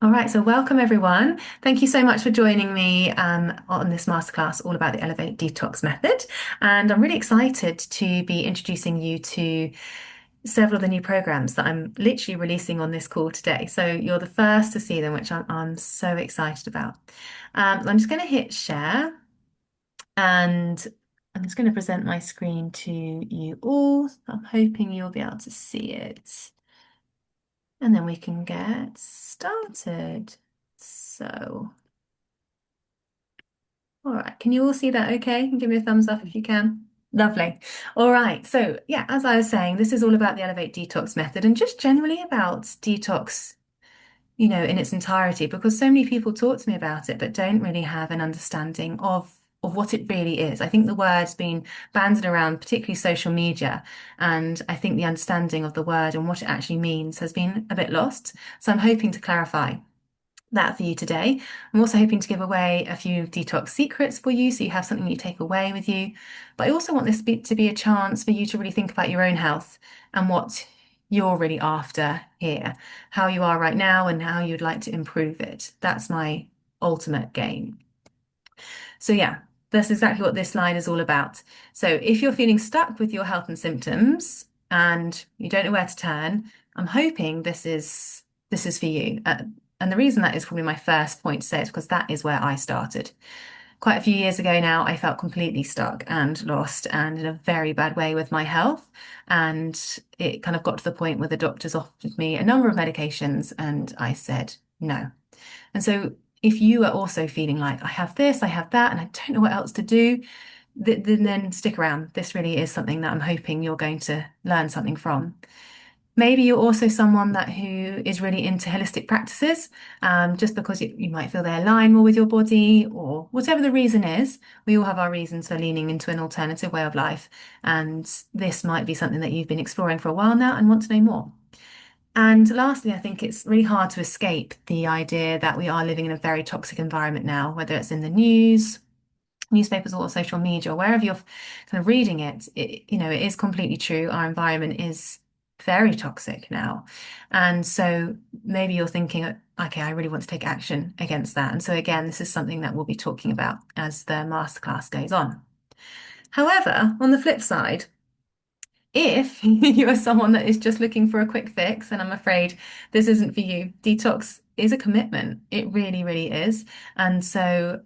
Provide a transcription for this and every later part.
All right, so welcome everyone. Thank you so much for joining me on this masterclass all about the Elevate Detox method. And I'm really excited to be introducing you to several of the new programs that I'm literally releasing on this call today. So you're the first to see them, which I'm so excited about. I'm just going to hit share and I'm just going to present my screen to you all. I'm hoping you'll be able to see it. And then we can get started. So, all right, can you all see that okay? Give me a thumbs up if you can. Lovely. All right. So, yeah, as I was saying, this is all about the Elevate Detox method and just generally about detox, in its entirety, because so many people talk to me about it, but don't really have an understanding of what it really is. I think the word's been bandied around, particularly social media, and I think the understanding of the word and what it actually means has been a bit lost. So I'm hoping to clarify that for you today. I'm also hoping to give away a few detox secrets for you so you have something you take away with you. But I also want this to be a chance for you to really think about your own health and what you're really after here, how you are right now and how you'd like to improve it. That's my ultimate gain. So, yeah, that's exactly what this slide is all about. So, if you're feeling stuck with your health and symptoms and you don't know where to turn, I'm hoping this is for you. And the reason that is probably my first point to say is because that is where I started. Quite a few years ago now, I felt completely stuck and lost and in a very bad way with my health. And it kind of got to the point where the doctors offered me a number of medications, and I said no. And so, if you are also feeling like I have this, I have that, and I don't know what else to do, then stick around. This really is something that I'm hoping you're going to learn something from. Maybe you're also someone who is really into holistic practices, just because you might feel they align more with your body, or whatever the reason is. We all have our reasons for leaning into an alternative way of life, and this might be something that you've been exploring for a while now and want to know more. And lastly, I think it's really hard to escape the idea that we are living in a very toxic environment now, whether it's in the news, newspapers, or social media, or wherever you're kind of reading it, it is completely true. Our environment is very toxic now. And so maybe you're thinking, okay, I really want to take action against that. And so again, this is something that we'll be talking about as the masterclass goes on. However, on the flip side, if you are someone that is just looking for a quick fix, and I'm afraid this isn't for you, detox is a commitment. It really, really is. And so,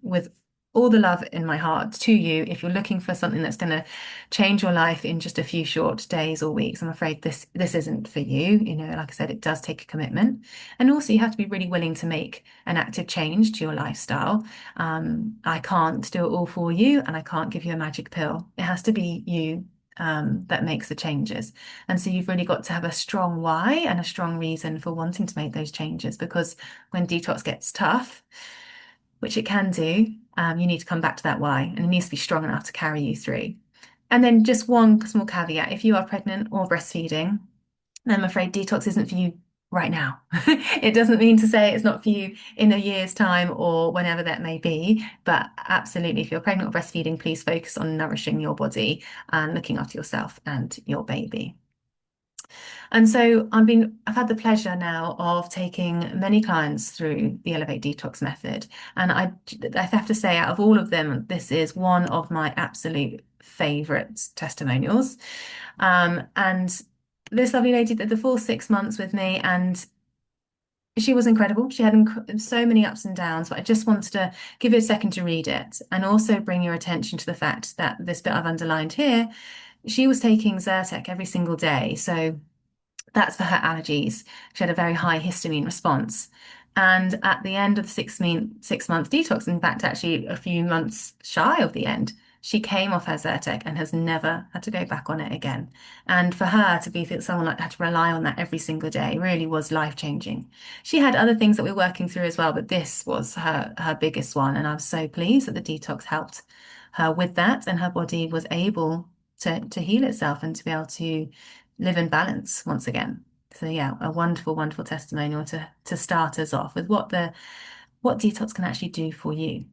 with all the love in my heart to you, if you're looking for something that's going to change your life in just a few short days or weeks, I'm afraid this isn't for you. Like I said, it does take a commitment. And also you have to be really willing to make an active change to your lifestyle. I can't do it all for you, and I can't give you a magic pill. It has to be you that makes the changes. And so you've really got to have a strong why and a strong reason for wanting to make those changes, because when detox gets tough, which it can do, you need to come back to that why, and it needs to be strong enough to carry you through. And then just one small caveat, if you are pregnant or breastfeeding, I'm afraid detox isn't for you right now. It doesn't mean to say it's not for you in a year's time or whenever that may be, but absolutely, if you're pregnant or breastfeeding, please focus on nourishing your body and looking after yourself and your baby. And so I've had the pleasure now of taking many clients through the Elevate Detox method. And I have to say, out of all of them, this is one of my absolute favorite testimonials. And this lovely lady did the full 6 months with me, and she was incredible. She had so many ups and downs, but I just wanted to give you a second to read it and also bring your attention to the fact that this bit I've underlined here, she was taking Zyrtec every single day. So that's for her allergies. She had a very high histamine response. And at the end of the 6 month detox, in fact, actually a few months shy of the end, she came off her Zyrtec and has never had to go back on it again. And for her to be someone that had to rely on that every single day really was life-changing. She had other things that we're working through as well, but this was her biggest one. And I was so pleased that the detox helped her with that, and her body was able to heal itself and to be able to live in balance once again. So yeah, a wonderful, wonderful testimonial to start us off with what detox can actually do for you.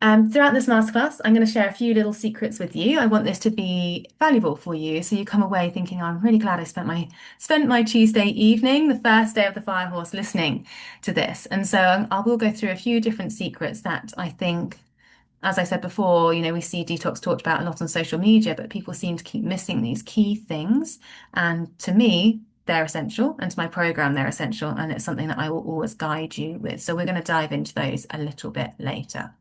Throughout this masterclass, I'm going to share a few little secrets with you. I want this to be valuable for you, so you come away thinking, "Oh, I'm really glad I spent my Tuesday evening, the first day of the Fire Horse, listening to this." And so I will go through a few different secrets that I think, as I said before, we see detox talked about a lot on social media, but people seem to keep missing these key things. And to me, they're essential, and to my program, they're essential, and it's something that I will always guide you with. So we're going to dive into those a little bit later.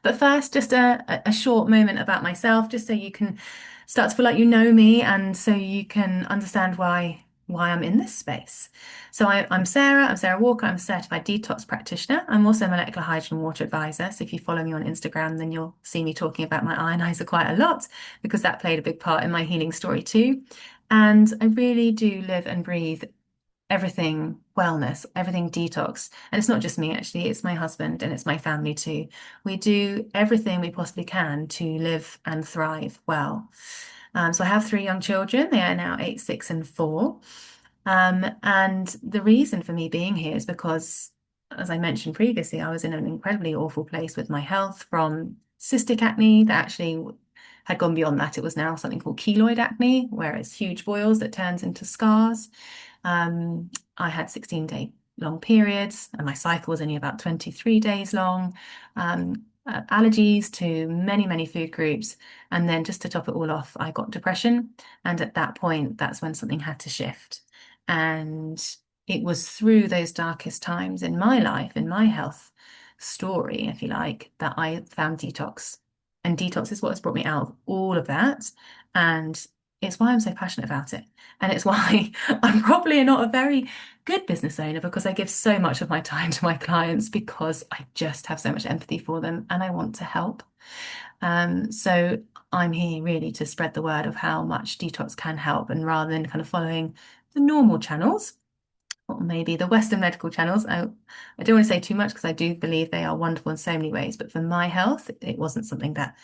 But first, just a short moment about myself, just so you can start to feel like you know me and so you can understand why I'm in this space. So I'm Sarah. I'm Sarah Walker. I'm a certified detox practitioner. I'm also a molecular hydrogen water advisor. So if you follow me on Instagram, then you'll see me talking about my ionizer quite a lot because that played a big part in my healing story too. And I really do live and breathe everything wellness, everything detox. And it's not just me, actually, it's my husband and it's my family too. We do everything we possibly can to live and thrive well. So I have three young children. They are now 8, 6, and 4. And the reason for me being here is because, as I mentioned previously, I was in an incredibly awful place with my health from cystic acne that actually had gone beyond that. It was now something called keloid acne, where it's huge boils that turns into scars. I had 16-day long periods, and my cycle was only about 23 days long. Allergies to many, many food groups. And then just to top it all off, I got depression. And at that point, that's when something had to shift. And it was through those darkest times in my life, in my health story, if you like, that I found detox. And detox is what has brought me out of all of that. And it's why I'm so passionate about it. And it's why I'm probably not a very good business owner because I give so much of my time to my clients because I just have so much empathy for them and I want to help. So I'm here really to spread the word of how much detox can help, and rather than kind of following the normal channels, or maybe the Western medical channels. I don't want to say too much because I do believe they are wonderful in so many ways, but for my health, it wasn't something that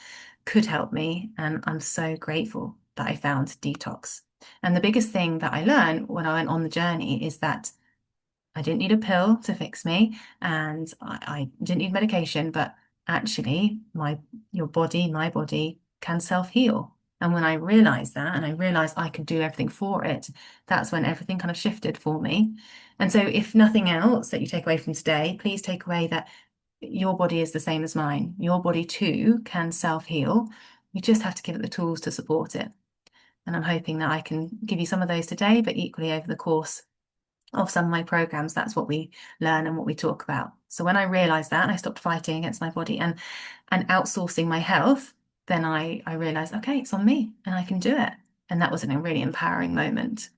could help me. And I'm so grateful that I found detox. And the biggest thing that I learned when I went on the journey is that I didn't need a pill to fix me, and I didn't need medication, but actually, my body can self-heal. And when I realized that, and I realized I could do everything for it, that's when everything kind of shifted for me. And so, if nothing else that you take away from today, please take away that your body is the same as mine. Your body too can self-heal. You just have to give it the tools to support it. And I'm hoping that I can give you some of those today, but equally over the course of some of my programs, that's what we learn and what we talk about. So when I realized that and I stopped fighting against my body and outsourcing my health, then I realized, okay, it's on me and I can do it. And that was a really empowering moment.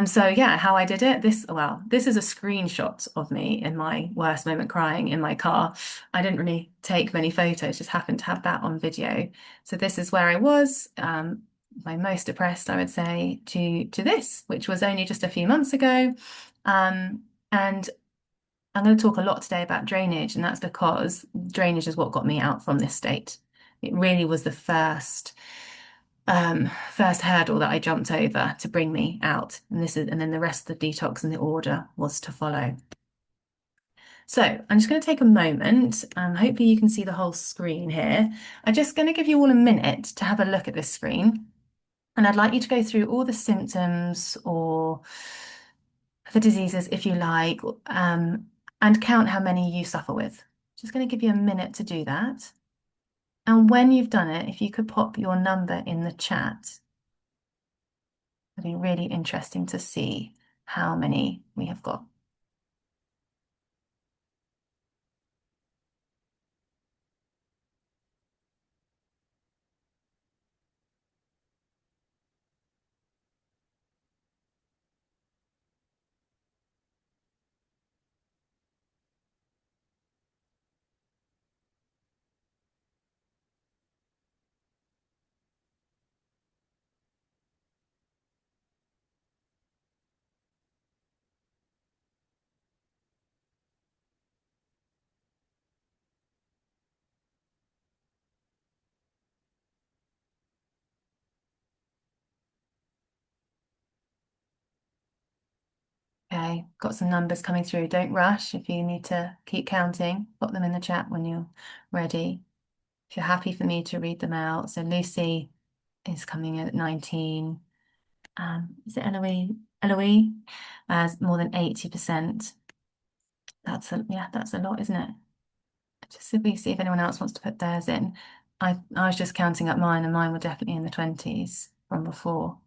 So yeah, how I did it. This is a screenshot of me in my worst moment crying in my car. I didn't really take many photos, just happened to have that on video. So this is where I was, my most depressed, I would say, to this, which was only just a few months ago. And I'm going to talk a lot today about drainage, and that's because drainage is what got me out from this state. It really was the first hurdle that I jumped over to bring me out. And then the rest of the detox and the order was to follow. So I'm just going to take a moment and hopefully you can see the whole screen here. I'm just going to give you all a minute to have a look at this screen. And I'd like you to go through all the symptoms or the diseases, if you like, and count how many you suffer with. Just going to give you a minute to do that. And when you've done it, if you could pop your number in the chat, it'd be really interesting to see how many we have got. Okay, got some numbers coming through. Don't rush if you need to keep counting. Put them in the chat when you're ready. If you're happy for me to read them out. So Lucy is coming in at 19. Is it Eloise? Eloise has more than 80%. That's a lot, isn't it? Just so we see if anyone else wants to put theirs in. I was just counting up mine, and mine were definitely in the 20s from before.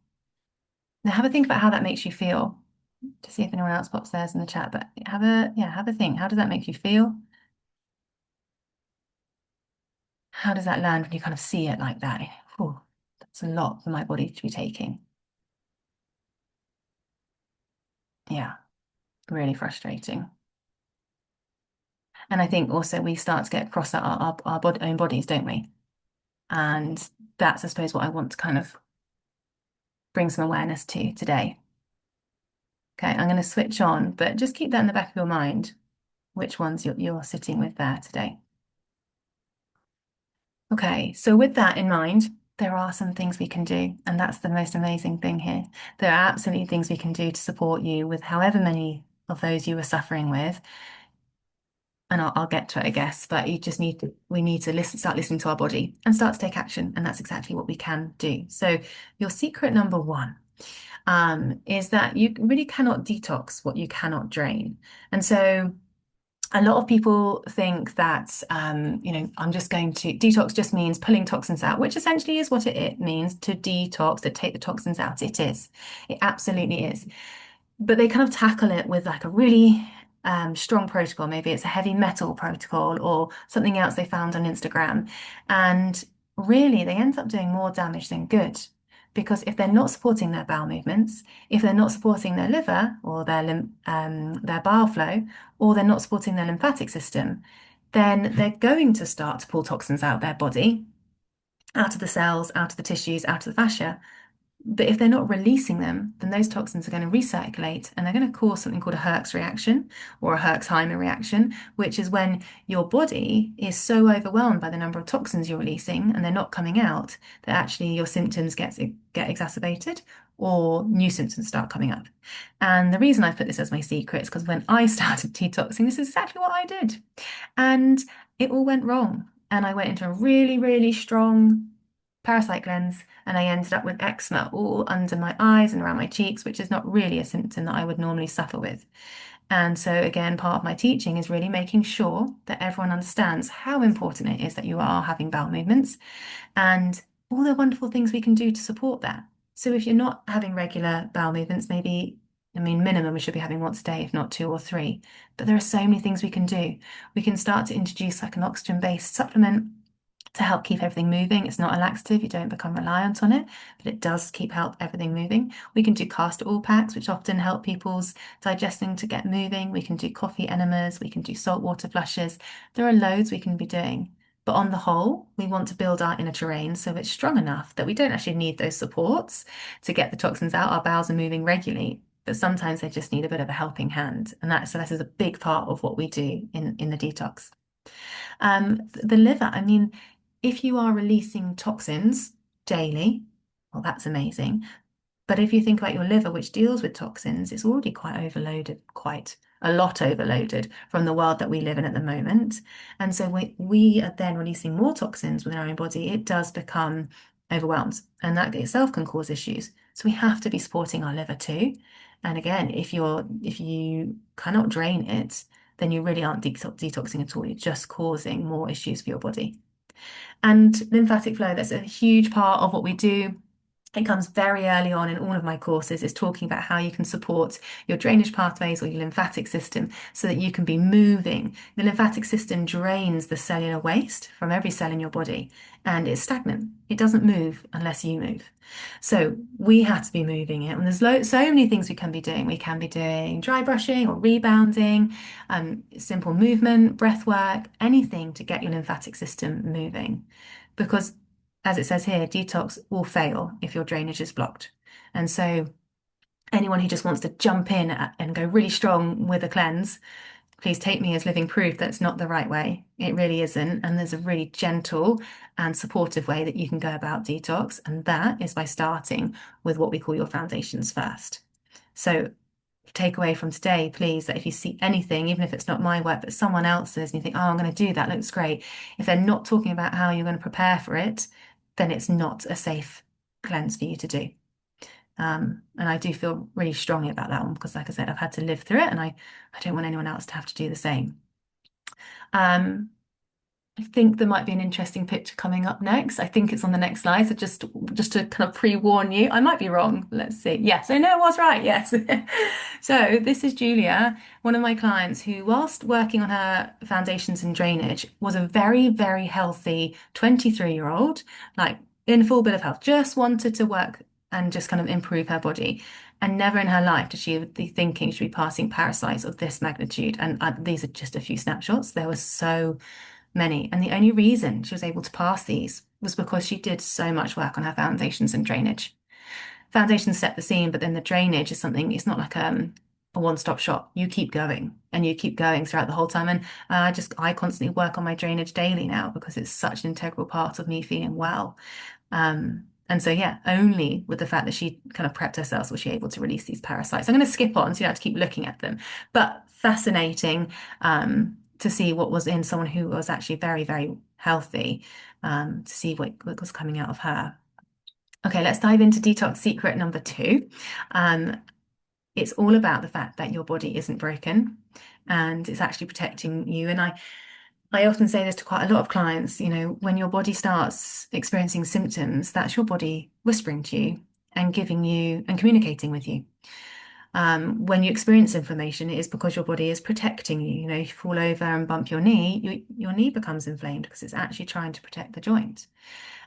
Now have a think about how that makes you feel. To see if anyone else pops theirs in the chat, but have a think. How does that make you feel? How does that land when you kind of see it like that? Whew, that's a lot for my body to be taking. Yeah, really frustrating. And I think also we start to get cross at our own bodies, don't we? And that's, I suppose, what I want to kind of bring some awareness to today. Okay, I'm going to switch on, but just keep that in the back of your mind, which ones you're sitting with there today. Okay, so with that in mind, there are some things we can do, and that's the most amazing thing here. There are absolutely things we can do to support you with however many of those you were suffering with. And I'll get to it, I guess, but we need to start listening to our body and start to take action. And that's exactly what we can do. So your secret number one, is that you really cannot detox what you cannot drain. And so a lot of people think that, I'm just going to detox just means pulling toxins out, which essentially is what it means to detox, to take the toxins out. It is. It absolutely is. But they kind of tackle it with like a really strong protocol. Maybe it's a heavy metal protocol or something else they found on Instagram. And really, they end up doing more damage than good. Because if they're not supporting their bowel movements, if they're not supporting their liver or their bile flow, or they're not supporting their lymphatic system, then they're going to start to pull toxins out of their body, out of the cells, out of the tissues, out of the fascia. But if they're not releasing them, then those toxins are going to recirculate and they're going to cause something called a Herx reaction or a Herxheimer reaction, which is when your body is so overwhelmed by the number of toxins you're releasing and they're not coming out that actually your symptoms get exacerbated or new symptoms start coming up. And the reason I put this as my secret is because when I started detoxing, this is exactly what I did. And it all went wrong. And I went into a really, really strong parasite cleanse, and I ended up with eczema all under my eyes and around my cheeks, which is not really a symptom that I would normally suffer with. And so, again, part of my teaching is really making sure that everyone understands how important it is that you are having bowel movements and all the wonderful things we can do to support that. So, if you're not having regular bowel movements, minimum we should be having once a day, if not two or three. But there are so many things we can do. We can start to introduce like an oxygen-based supplement to help keep everything moving. It's not a laxative, you don't become reliant on it, but it does help everything moving. We can do castor oil packs, which often help people's digesting to get moving. We can do coffee enemas, we can do saltwater flushes. There are loads we can be doing. But on the whole, we want to build our inner terrain so it's strong enough that we don't actually need those supports to get the toxins out. Our bowels are moving regularly, but sometimes they just need a bit of a helping hand. And that is a big part of what we do in the detox. The liver, if you are releasing toxins daily, well, that's amazing. But if you think about your liver, which deals with toxins, it's already quite overloaded, quite a lot overloaded from the world that we live in at the moment. And so we are then releasing more toxins within our own body. It does become overwhelmed, and that itself can cause issues. So we have to be supporting our liver too. And again, if you cannot drain it, then you really aren't detoxing at all. You're just causing more issues for your body. And lymphatic flow, that's a huge part of what we do. It comes very early on in all of my courses. It's talking about how you can support your drainage pathways or your lymphatic system so that you can be moving. The lymphatic system drains the cellular waste from every cell in your body and it's stagnant. It doesn't move unless you move. So we have to be moving it. And there's so many things we can be doing. We can be doing dry brushing or rebounding, simple movement, breath work, anything to get your lymphatic system moving. Because as it says here, detox will fail if your drainage is blocked. And so anyone who just wants to jump in and go really strong with a cleanse, please take me as living proof that's not the right way. It really isn't. And there's a really gentle and supportive way that you can go about detox. And that is by starting with what we call your foundations first. So take away from today, please, that if you see anything, even if it's not my work, but someone else's, and you think, oh, I'm going to do that, looks great. If they're not talking about how you're going to prepare for it, then it's not a safe cleanse for you to do. And I do feel really strongly about that one because, like I said, I've had to live through it, and I don't want anyone else to have to do the same. Um, I think there might be an interesting picture coming up next. I think it's on the next slide. So just to kind of pre-warn you, I might be wrong. Let's see. Yes, I know I was right. Yes. So this is Julia, one of my clients who, whilst working on her foundations and drainage, was a very, very healthy 23-year-old, like in full bit of health, just wanted to work and just kind of improve her body. And never in her life did she be thinking she'd be passing parasites of this magnitude. And these are just a few snapshots. There were so many. And the only reason she was able to pass these was because she did so much work on her foundations and drainage. Foundations set the scene, but then the drainage is something, it's not like a one-stop shop. You keep going and you keep going throughout the whole time. And I constantly work on my drainage daily now because it's such an integral part of me feeling well. And so, yeah, only with the fact that she kind of prepped herself was she able to release these parasites. I'm going to skip on so you don't have to keep looking at them. But fascinating to see what was in someone who was actually very, very healthy, to see what was coming out of her. Okay, let's dive into detox secret number 2. Um, it's all about the fact that your body isn't broken and it's actually protecting you. And I often say this to quite a lot of clients, when your body starts experiencing symptoms, that's your body whispering to you and giving you and communicating with you. When you experience inflammation, it is because your body is protecting you. If you fall over and bump your knee, your knee becomes inflamed because it's actually trying to protect the joint.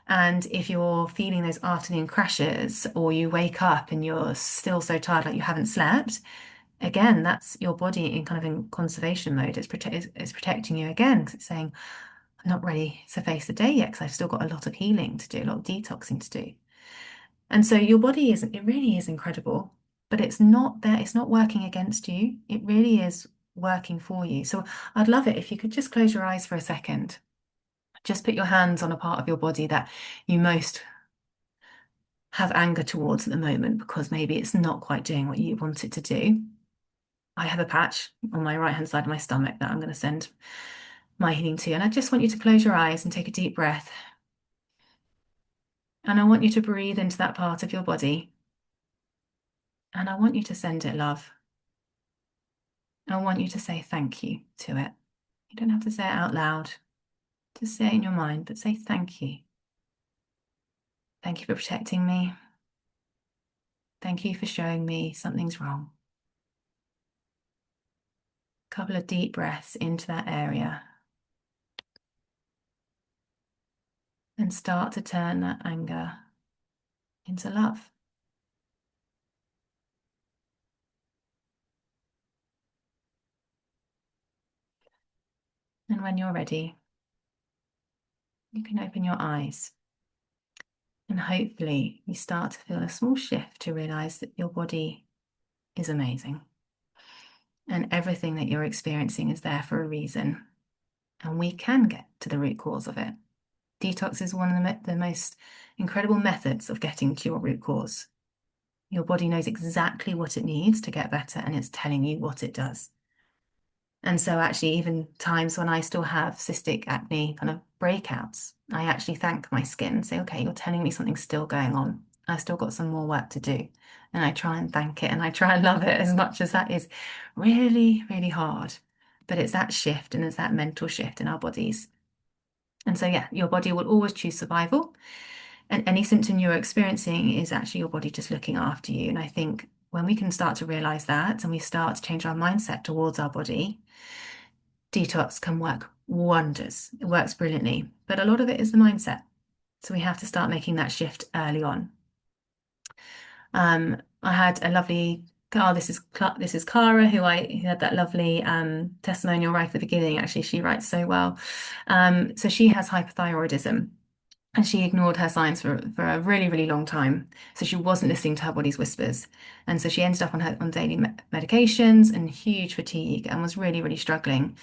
And if you're feeling those afternoon crashes or you wake up and you're still so tired, like you haven't slept, again, that's your body in kind of in conservation mode. It's protecting you again because it's saying, I'm not ready to face the day yet because I've still got a lot of healing to do, a lot of detoxing to do. And so your body it really is incredible, but it's not there, it's not working against you. It really is working for you. So I'd love it if you could just close your eyes for a second. Just put your hands on a part of your body that you most have anger towards at the moment because maybe it's not quite doing what you want it to do. I have a patch on my right hand side of my stomach that I'm going to send my healing to. And I just want you to close your eyes and take a deep breath. And I want you to breathe into that part of your body. And I want you to send it love. I want you to say thank you to it. You don't have to say it out loud. Just say it in your mind, but say thank you. Thank you for protecting me. Thank you for showing me something's wrong. A couple of deep breaths into that area. And start to turn that anger into love. And when you're ready, you can open your eyes. And hopefully you start to feel a small shift to realize that your body is amazing. And everything that you're experiencing is there for a reason. And we can get to the root cause of it. Detox is one of the most incredible methods of getting to your root cause. Your body knows exactly what it needs to get better, and it's telling you what it does. And so actually, even times when I still have cystic acne kind of breakouts, I actually thank my skin and say, okay, you're telling me something's still going on. I've still got some more work to do. And I try and thank it and I try and love it as much as that is really, really hard. But it's that shift and it's that mental shift in our bodies. And so, yeah, your body will always choose survival. And any symptom you're experiencing is actually your body just looking after you. And I think when we can start to realize that and we start to change our mindset towards our body, detox can work wonders. It works brilliantly, but a lot of it is the mindset. So we have to start making that shift early on. I had a lovely, oh, this is Cara, who had that lovely testimonial right at the beginning. Actually, she writes so well. So she has hypothyroidism. And she ignored her signs for a really, really long time. So she wasn't listening to her body's whispers. And so she ended up on daily medications and huge fatigue and was really, really struggling.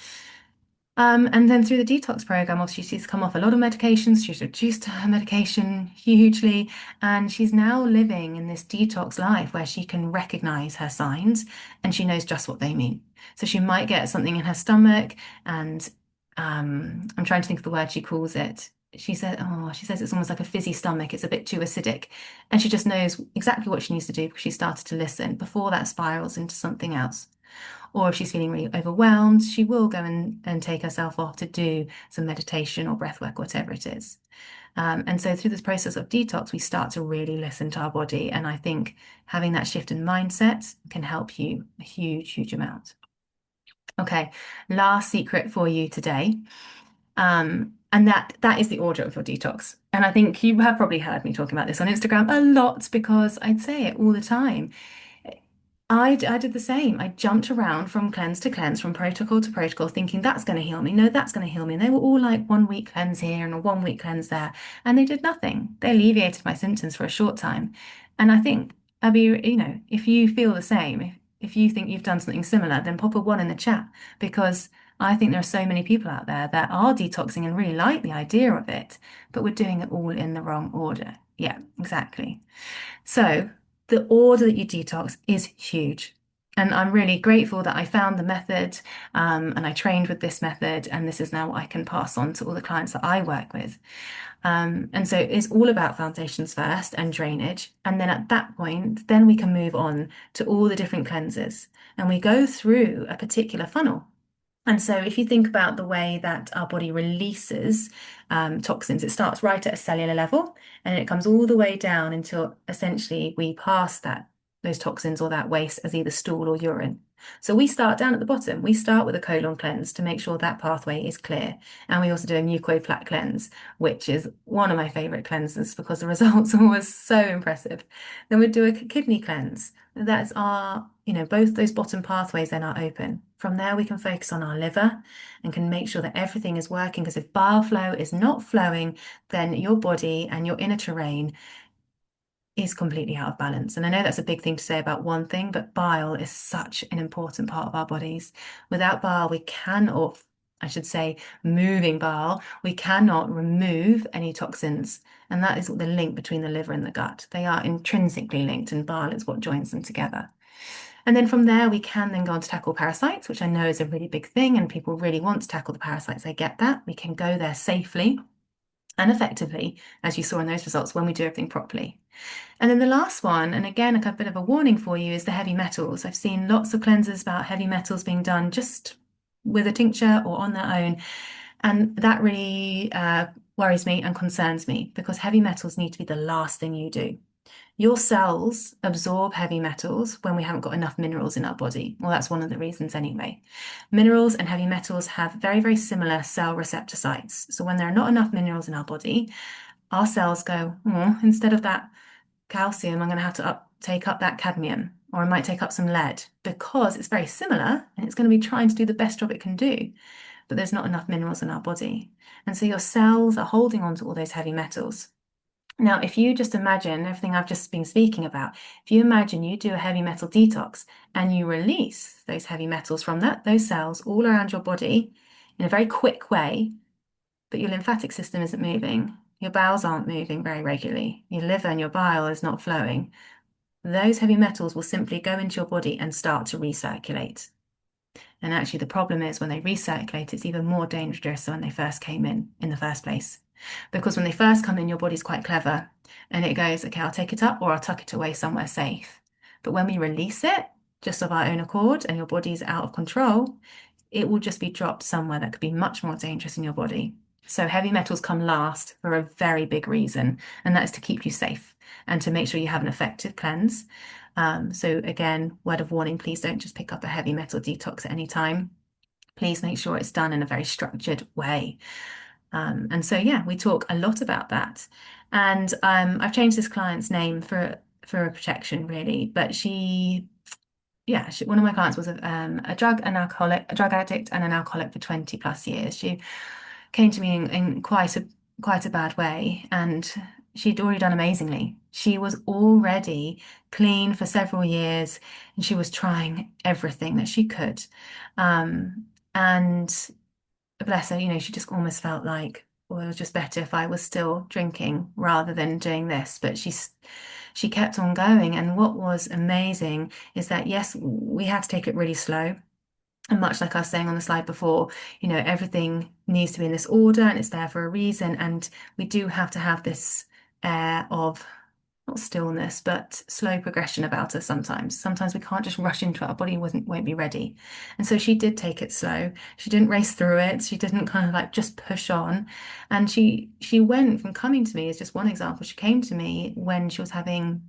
And then through the detox program, obviously she's come off a lot of medications. She's reduced her medication hugely, and she's now living in this detox life where she can recognize her signs and she knows just what they mean. So she might get something in her stomach, and I'm trying to think of the word she calls it. She says it's almost like a fizzy stomach. It's a bit too acidic, and she just knows exactly what she needs to do because she started to listen before that spirals into something else. Or if she's feeling really overwhelmed, she will go and take herself off to do some meditation or breath work, whatever it is. And so through this process of detox, we start to really listen to our body. And I think having that shift in mindset can help you a huge, huge amount. Okay, last secret for you today. And that is the order of your detox. And I think you have probably heard me talking about this on Instagram a lot because I'd say it all the time. I did the same. I jumped around from cleanse to cleanse, from protocol to protocol, thinking that's going to heal me. No, that's going to heal me. And they were all like 1 week cleanse here and a 1 week cleanse there. And they did nothing. They alleviated my symptoms for a short time. And I think, Abby, if you feel the same, if you think you've done something similar, then pop a one in the chat because I think there are so many people out there that are detoxing and really like the idea of it, but we're doing it all in the wrong order. Yeah, exactly. So the order that you detox is huge. And I'm really grateful that I found the method and I trained with this method. And this is now what I can pass on to all the clients that I work with. And so it's all about foundations first and drainage. And then at that point, then we can move on to all the different cleanses. And we go through a particular funnel. And so, if you think about the way that our body releases toxins, it starts right at a cellular level and it comes all the way down until essentially we pass those toxins or that waste as either stool or urine. So, we start down at the bottom. We start with a colon cleanse to make sure that pathway is clear. And we also do a mucoplaque cleanse, which is one of my favorite cleanses because the results are always so impressive. Then we do a kidney cleanse. That's both those bottom pathways then are open. From there, we can focus on our liver and can make sure that everything is working. Because if bile flow is not flowing, then your body and your inner terrain is completely out of balance. And I know that's a big thing to say about one thing, but bile is such an important part of our bodies. Without bile, we can, or I should say, moving bile, we cannot remove any toxins. And that is the link between the liver and the gut. They are intrinsically linked, and bile is what joins them together. And then from there, we can then go on to tackle parasites, which I know is a really big thing, and people really want to tackle the parasites. I get that. We can go there safely and effectively, as you saw in those results, when we do everything properly. And then the last one, and again, a bit of a warning for you, is the heavy metals. I've seen lots of cleanses about heavy metals being done just with a tincture or on their own. And that really worries me and concerns me because heavy metals need to be the last thing you do. Your cells absorb heavy metals when we haven't got enough minerals in our body. Well, that's one of the reasons anyway. Minerals and heavy metals have very, very similar cell receptor sites. So when there are not enough minerals in our body, our cells go, oh, instead of that calcium, I'm going to have to take up that cadmium, or I might take up some lead because it's very similar and it's going to be trying to do the best job it can do. But there's not enough minerals in our body. And so your cells are holding on to all those heavy metals. Now, if you just imagine everything I've just been speaking about, if you imagine you do a heavy metal detox and you release those heavy metals from those cells all around your body in a very quick way, but your lymphatic system isn't moving, your bowels aren't moving very regularly, your liver and your bile is not flowing, those heavy metals will simply go into your body and start to recirculate. And actually, the problem is when they recirculate, it's even more dangerous than when they first came in the first place. Because when they first come in, your body's quite clever and it goes, okay, I'll take it up or I'll tuck it away somewhere safe. But when we release it, just of our own accord, and your body's out of control, it will just be dropped somewhere that could be much more dangerous in your body. So heavy metals come last for a very big reason, and that is to keep you safe and to make sure you have an effective cleanse. So again, word of warning, please don't just pick up a heavy metal detox at any time. Please make sure it's done in a very structured way. And so, yeah, we talk a lot about that. And I've changed this client's name for a protection, really. But one of my clients was a drug addict and an alcoholic for 20 plus years. She came to me in quite a bad way, and she'd already done amazingly. She was already clean for several years, and she was trying everything that she could. And bless her, she just almost felt like, well, it was just better if I was still drinking rather than doing this. But she kept on going. And what was amazing is that, yes, we had to take it really slow. And much like I was saying on the slide before, everything needs to be in this order and it's there for a reason. And we do have to have this air of not stillness, but slow progression about us sometimes. Sometimes we can't just rush into it. Our body won't be ready. And so she did take it slow. She didn't race through it. She didn't kind of like just push on. And she went from coming to me as just one example. She came to me when she was having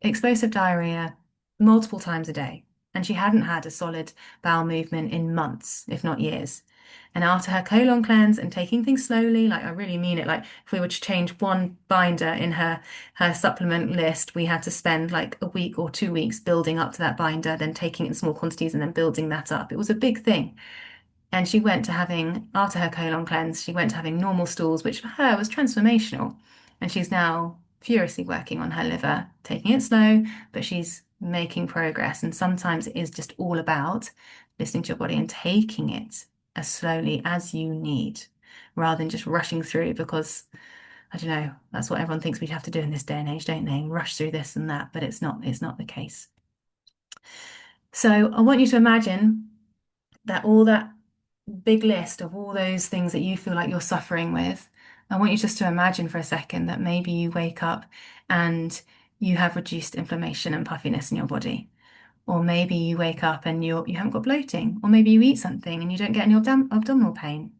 explosive diarrhea multiple times a day. And she hadn't had a solid bowel movement in months, if not years. And after her colon cleanse and taking things slowly, like I really mean it, like if we were to change one binder in her supplement list, we had to spend like a week or 2 weeks building up to that binder, then taking it in small quantities and then building that up. It was a big thing. And she went to having, after her colon cleanse, she went to having normal stools, which for her was transformational. And she's now furiously working on her liver, taking it slow, but she's making progress. And sometimes it is just all about listening to your body and taking it as slowly as you need, rather than just rushing through because I don't know, that's what everyone thinks we have to do in this day and age, don't they? Rush through this and that, but it's not the case. So I want you to imagine that all that big list of all those things that you feel like you're suffering with, I want you just to imagine for a second that maybe you wake up and you have reduced inflammation and puffiness in your body. Or maybe you wake up and you haven't got bloating. Or maybe you eat something and you don't get any abdominal pain.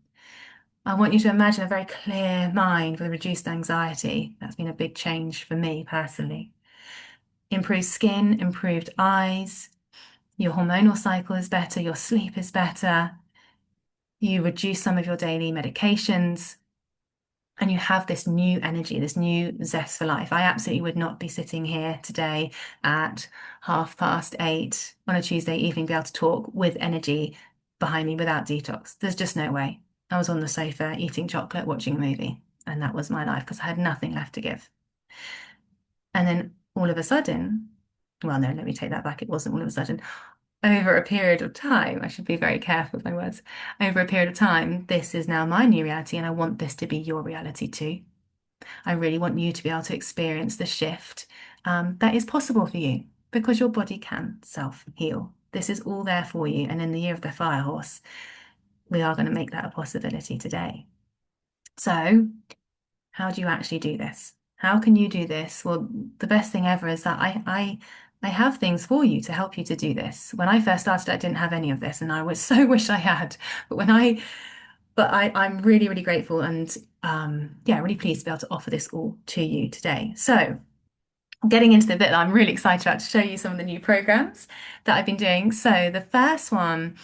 I want you to imagine a very clear mind with reduced anxiety. That's been a big change for me personally. Improved skin, improved eyes, your hormonal cycle is better, your sleep is better, you reduce some of your daily medications, and you have this new energy, this new zest for life. I absolutely would not be sitting here today at 8:30 on a Tuesday evening, be able to talk with energy behind me without detox. There's just no way. I was on the sofa eating chocolate, watching a movie, and that was my life because I had nothing left to give. And then all of a sudden, well, no, let me take that back. It wasn't all of a sudden. Over a period of time, I should be very careful with my words. Over a period of time, this is now my new reality, and I want this to be your reality too. I really want you to be able to experience the shift that is possible for you because your body can self-heal. This is all there for you. And in the year of the fire horse, we are going to make that a possibility today. So, how do you actually do this? How can you do this? Well, the best thing ever is that I have things for you to help you to do this. When I first started, I didn't have any of this, and I would so wish I had. I'm really, really grateful and yeah, really pleased to be able to offer this all to you today. So, getting into the bit that I'm really excited about to show you some of the new programs that I've been doing. So, the first one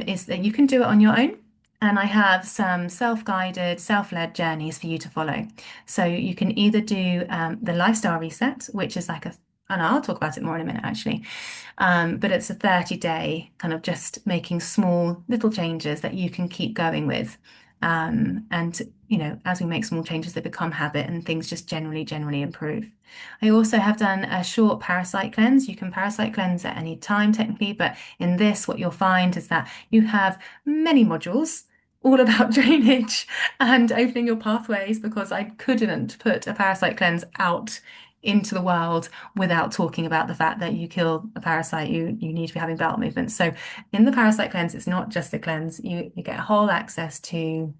is that you can do it on your own. And I have some self-guided, self-led journeys for you to follow. So you can either do the lifestyle reset, which is like and I'll talk about it more in a minute actually. But it's a 30-day kind of just making small little changes that you can keep going with. And as we make small changes, they become habit and things just generally improve. I also have done a short parasite cleanse. You can parasite cleanse at any time technically, but in this, what you'll find is that you have many modules all about drainage and opening your pathways because I couldn't put a parasite cleanse out into the world without talking about the fact that you kill a parasite, you need to be having bowel movements. So in the parasite cleanse, it's not just a cleanse, you get whole access to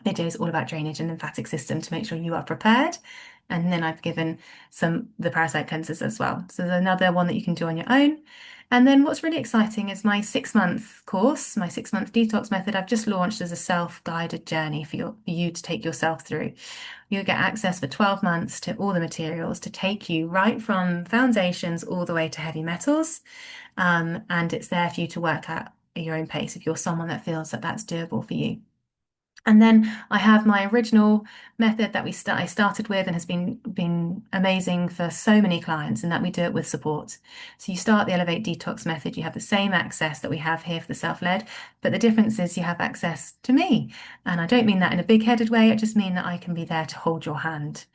videos all about drainage and lymphatic system to make sure you are prepared. And then I've given the parasite cleanses as well. So there's another one that you can do on your own. And then what's really exciting is my 6-month course, my 6-month detox method. I've just launched as a self-guided journey for you to take yourself through. You'll get access for 12 months to all the materials to take you right from foundations all the way to heavy metals. And it's there for you to work at your own pace if you're someone that feels that that's doable for you. And then I have my original method that I started with and has been amazing for so many clients, and that we do it with support. So you start the Elevate Detox method, you have the same access that we have here for the self-led, but the difference is you have access to me. And I don't mean that in a big-headed way, I just mean that I can be there to hold your hand.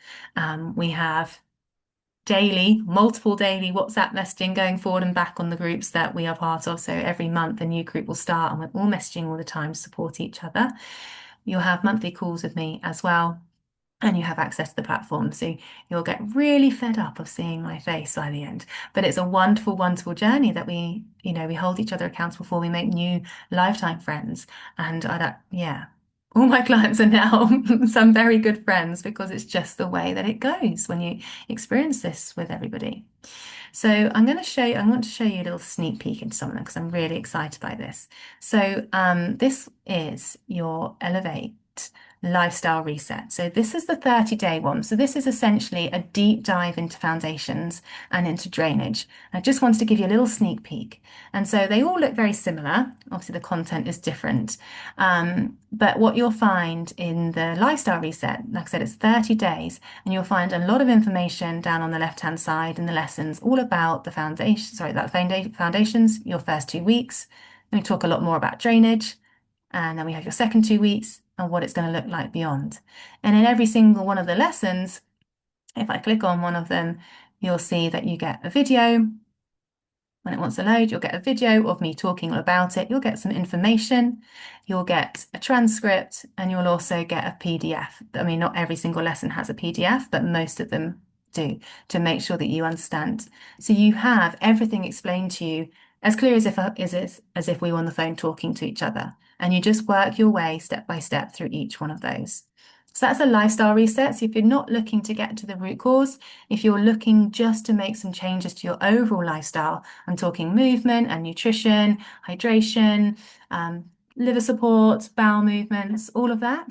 We have daily, multiple daily WhatsApp messaging going forward and back on the groups that we are part of. So every month a new group will start and we're all messaging all the time to support each other. You'll have monthly calls with me as well. And you have access to the platform. So you'll get really fed up of seeing my face by the end. But it's a wonderful, wonderful journey that we hold each other accountable for. We make new lifetime friends. And yeah, all my clients are now some very good friends because it's just the way that it goes when you experience this with everybody. So I want to show you a little sneak peek into some of them because I'm really excited by this. So this is your Elevate lifestyle reset. So this is the 30-day one. So this is essentially a deep dive into foundations and into drainage. I just wanted to give you a little sneak peek. And so they all look very similar. Obviously the content is different. But what you'll find in the lifestyle reset, like I said, it's 30 days and you'll find a lot of information down on the left-hand side in the lessons all about the foundations, your first 2 weeks. And we talk a lot more about drainage. And then we have your second 2 weeks and what it's going to look like beyond. And in every single one of the lessons, if I click on one of them, you'll see that you get a video. When it wants to load, you'll get a video of me talking about it. You'll get some information, you'll get a transcript, and you'll also get a PDF. I mean, not every single lesson has a PDF, but most of them do to make sure that you understand. So you have everything explained to you as clear as if we were on the phone talking to each other. And you just work your way step by step through each one of those. So that's a lifestyle reset. So if you're not looking to get to the root cause, if you're looking just to make some changes to your overall lifestyle, I'm talking movement and nutrition, hydration, liver support, bowel movements, all of that,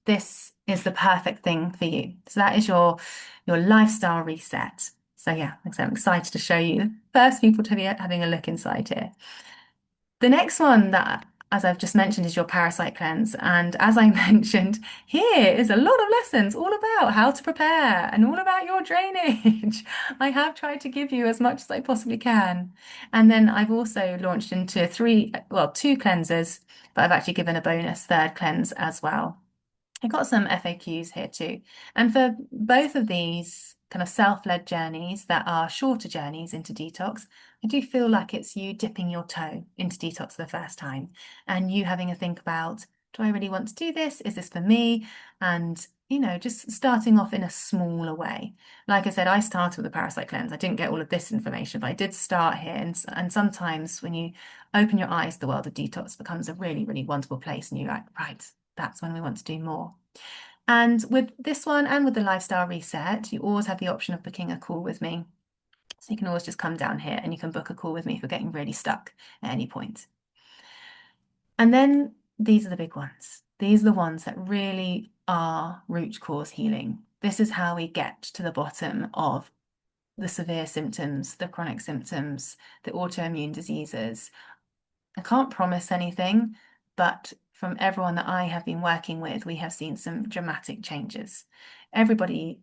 this is the perfect thing for you. So that is your lifestyle reset. So yeah, I'm excited to show you the first people to be having a look inside here. The next one that, as I've just mentioned, is your parasite cleanse. And as I mentioned, here is a lot of lessons all about how to prepare and all about your drainage. I have tried to give you as much as I possibly can. And then I've also launched into two cleansers, but I've actually given a bonus third cleanse as well. I've got some FAQs here too. And for both of these kind of self-led journeys that are shorter journeys into detox, I do feel like it's you dipping your toe into detox for the first time and you having a think about, do I really want to do this? Is this for me? And, just starting off in a smaller way. Like I said, I started with a parasite cleanse. I didn't get all of this information, but I did start here. And sometimes when you open your eyes, the world of detox becomes a really, really wonderful place and you're like, right, that's when we want to do more. And with this one and with the lifestyle reset, you always have the option of booking a call with me. So you can always just come down here and you can book a call with me if you're getting really stuck at any point. And then these are the big ones. These are the ones that really are root cause healing. This is how we get to the bottom of the severe symptoms, the chronic symptoms, the autoimmune diseases. I can't promise anything, but from everyone that I have been working with, we have seen some dramatic changes. Everybody's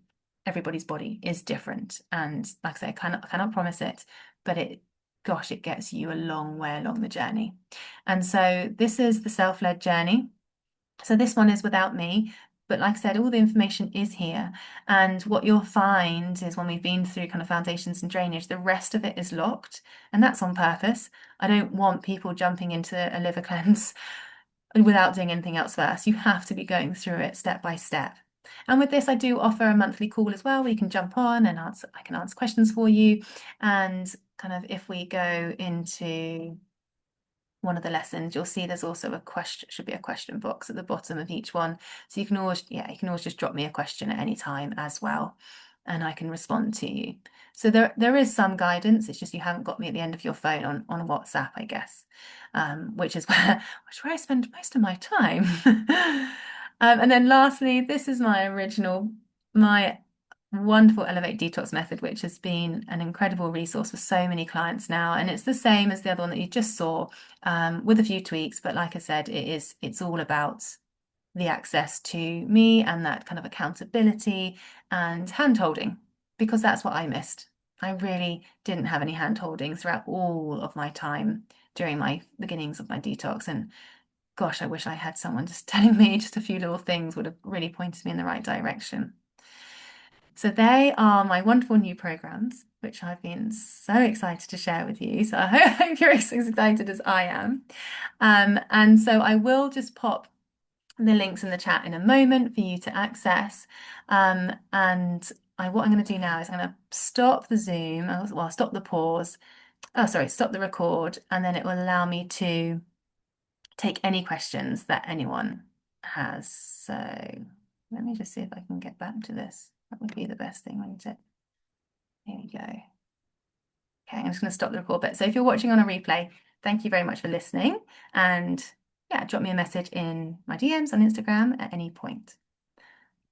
body is different. And like I say, I cannot promise it, but it gets you a long way along the journey. And so this is the self-led journey. So this one is without me, but like I said, all the information is here. And what you'll find is when we've been through kind of foundations and drainage, the rest of it is locked. And that's on purpose. I don't want people jumping into a liver cleanse without doing anything else first. You have to be going through it step by step. And with this, I do offer a monthly call as well, where you can jump on and I can answer questions for you. And kind of if we go into one of the lessons, you'll see there's also should be a question box at the bottom of each one. So you can always just drop me a question at any time as well, and I can respond to you. So there is some guidance. It's just you haven't got me at the end of your phone on WhatsApp, I guess, which is where I spend most of my time. And then lastly, this is my wonderful Elevate Detox method, which has been an incredible resource for so many clients now. And it's the same as the other one that you just saw, with a few tweaks. But like I said, it's all about the access to me and that kind of accountability and hand-holding, because that's what I missed. I really didn't have any hand-holding throughout all of my time during my beginnings of my detox. And gosh, I wish I had someone just telling me just a few little things would have really pointed me in the right direction. So they are my wonderful new programs, which I've been so excited to share with you. So I hope you're as excited as I am. And so I will just pop the links in the chat in a moment for you to access. And what I'm going to do now is I'm going to stop the Zoom, well, stop the pause. Oh, sorry, stop the record, and then it will allow me to take any questions that anyone has. So let me just see if I can get back to this. That would be the best thing, wouldn't it? Here we go. Okay, I'm just going to stop the record bit. So if you're watching on a replay, thank you very much for listening. And yeah, drop me a message in my DMs on Instagram at any point.